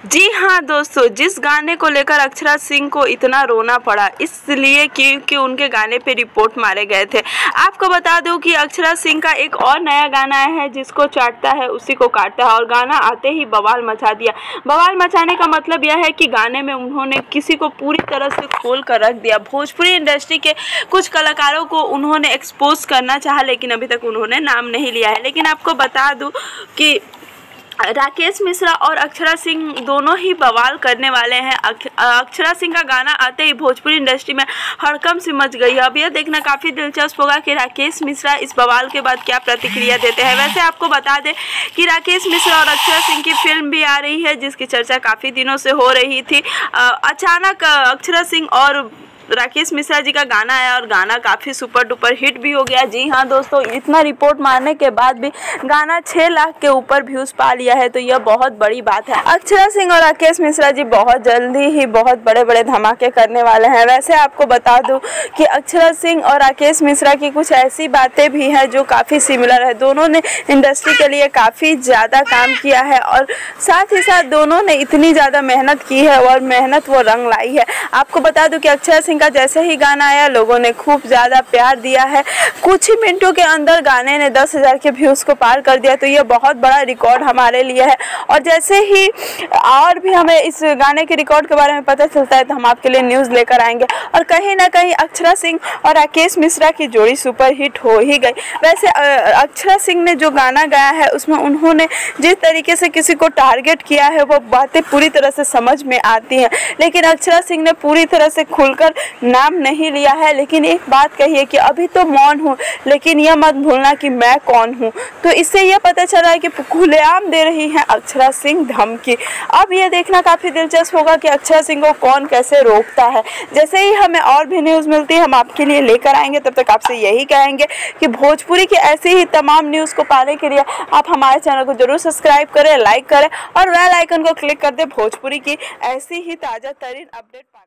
जी हाँ दोस्तों, जिस गाने को लेकर अक्षरा सिंह को इतना रोना पड़ा इसलिए क्योंकि उनके गाने पे रिपोर्ट मारे गए थे। आपको बता दूं कि अक्षरा सिंह का एक और नया गाना है, जिसको चाटता है उसी को काटता है, और गाना आते ही बवाल मचा दिया। बवाल मचाने का मतलब यह है कि गाने में उन्होंने किसी को पूरी तरह से खोल कर रख दिया। भोजपुरी इंडस्ट्री के कुछ कलाकारों को उन्होंने एक्सपोज करना चाहा, लेकिन अभी तक उन्होंने नाम नहीं लिया है। लेकिन आपको बता दूं कि राकेश मिश्रा और अक्षरा सिंह दोनों ही बवाल करने वाले हैं। अक्षरा सिंह का गाना आते ही भोजपुरी इंडस्ट्री में हड़कंप सी मच गई है। अब यह देखना काफ़ी दिलचस्प होगा कि राकेश मिश्रा इस बवाल के बाद क्या प्रतिक्रिया देते हैं। वैसे आपको बता दें कि राकेश मिश्रा और अक्षरा सिंह की फिल्म भी आ रही है, जिसकी चर्चा काफ़ी दिनों से हो रही थी। अचानक अक्षरा सिंह और राकेश मिश्रा जी का गाना आया और गाना काफ़ी सुपर डुपर हिट भी हो गया। जी हाँ दोस्तों, इतना रिपोर्ट मारने के बाद भी गाना 6 लाख के ऊपर व्यूज़ पा लिया है, तो यह बहुत बड़ी बात है। अक्षरा सिंह और राकेश मिश्रा जी बहुत जल्दी ही बहुत बड़े बड़े धमाके करने वाले हैं। वैसे आपको बता दूं कि अक्षरा सिंह और राकेश मिश्रा की कुछ ऐसी बातें भी हैं जो काफ़ी सिमिलर है। दोनों ने इंडस्ट्री के लिए काफ़ी ज़्यादा काम किया है और साथ ही साथ दोनों ने इतनी ज़्यादा मेहनत की है और मेहनत वो रंग लाई है। आपको बता दूं कि अक्षरा सिंह का जैसे ही गाना आया लोगों ने खूब ज़्यादा प्यार दिया है। कुछ ही मिनटों के अंदर गाने ने 10,000 के व्यूज़ को पार कर दिया, तो ये बहुत बड़ा रिकॉर्ड हमारे लिए है। और जैसे ही और भी हमें इस गाने के रिकॉर्ड के बारे में पता चलता है तो हम आपके लिए न्यूज़ लेकर आएंगे। और कहीं ना कहीं अक्षरा सिंह और राकेश मिश्रा की जोड़ी सुपर हिट हो ही गई। वैसे अक्षरा सिंह ने जो गाना गाया है उसमें उन्होंने जिस तरीके से किसी को टारगेट किया है वो बातें पूरी तरह से समझ में आती हैं, लेकिन अक्षरा सिंह ने पूरी तरह से खुलकर नाम नहीं लिया है। लेकिन एक बात कही है कि अभी तो मौन हूँ, लेकिन यह मत भूलना कि मैं कौन हूँ। तो इससे यह पता चल रहा है कि खुलेआम दे रही हैं अक्षरा सिंह धमकी। अब यह देखना काफ़ी दिलचस्प होगा कि अक्षरा सिंह को कौन कैसे रोकता है। जैसे ही हमें और भी न्यूज़ मिलती है हम आपके लिए लेकर आएंगे। तब तक आपसे यही कहेंगे कि भोजपुरी की ऐसी ही तमाम न्यूज़ को पाने के लिए आप हमारे चैनल को जरूर सब्सक्राइब करें, लाइक करें और बेल आइकन को क्लिक कर दें भोजपुरी की ऐसी ही ताज़ा तरीन अपडेट पाने।